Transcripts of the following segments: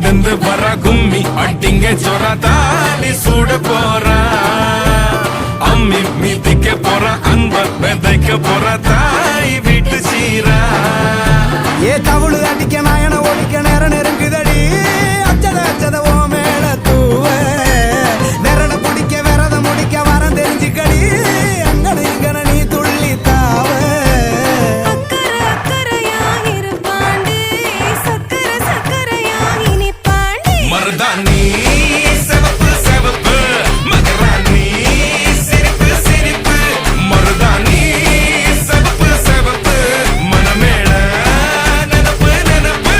நடந்து வர கும்மி அட்டிங்க ஜொரா தாடி சூட போறா அம்மி மீதிக்க போற அன்ப விதைக்க போற தாய் வீட்டு சீரா ஏ தவுளு அடிக்க நாயன ஒடிக்க நேரம் நெருங்குதடி அச்சத அச்சத ஓ மேல தூவ விரட பிடிக்க விரத முடிக்க வரம் தெரிஞ்சுக்கடி அங்கன இங்கன நீ துள்ளி தாவ மருதாணி செவப்பு செவப்பு மகராணி சிரிப்பு சிரிப்பு மருதாணி செவப்பு செவப்பு மனமேள நினப்பு நினப்பு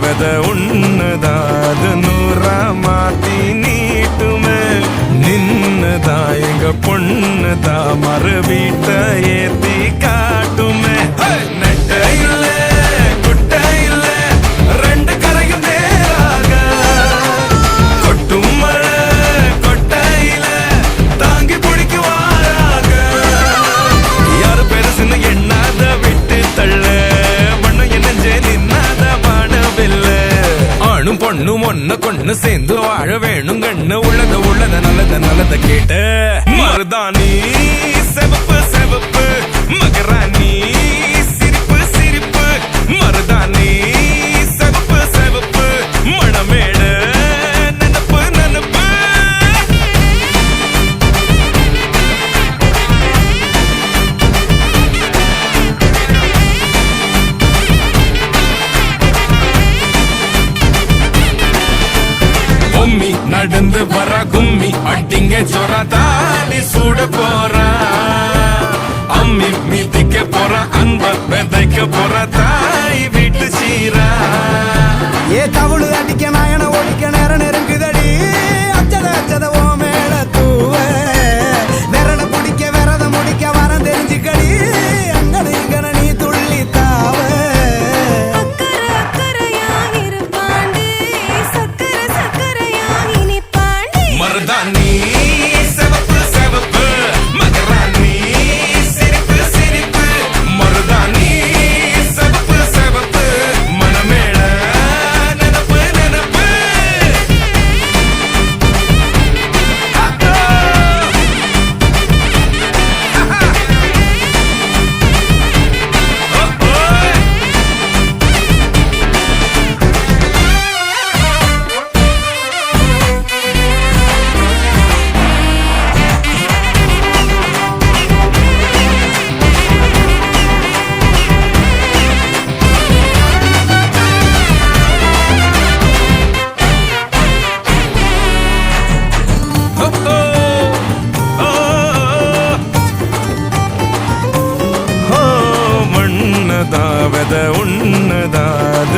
வெத உன்னதாத நூறா மாத்தி நீட்டுமே நின்னதா எங்க பொண்ணுதா மறு வீட்ட ஏத்தி காட்டுமே நெட்ட இல்ல குட்ட இல்ல ரெண்டு கரையும் நேராக கொட்டும் மழை கொட்டையில தாங்கி பிடிக்குவாராக யாரு பெருசுன்னு எண்ணாத விட்டு தள்ள ஆணும் பொண்ணும் ஒன்ன கொண்டு சேர்ந்து வாழ வேணும் கண்ணு உள்ளத நல்லத கேட்ட மருதாணி செவப்பு செவப்பு மகராணி சிரிப்பு சிரிப்பு மருதாணி செவப்பு செவப்பு மணமேட நினப்பு நினப்பு கும்மி நடந்து வர கும்மி அட்டிங்க ஜொரா தாடி சூட போறா அம்மி மீதிக்க போற அன்ப விதைக்க போற தாய் வீட்டு சீரா ஏ தவுளு அடிக்க நாயன ஒடிக்க நேரம் நெருங்குதடி அச்சத அச்சத ஓ மேல தூவ விரட பிடிக்க விரத முடிக்க வரம் தெரிஞ்சுக்கடி அங்கன இங்கன நீ துள்ளி தாவ மருதாணி செவப்பு செவப்பு மகராணி சிரிப்பு சிரிப்பு மருதாணி செவப்பு செவப்பு மனமேள நினப்பு நினப்பு வெத உன்னதாத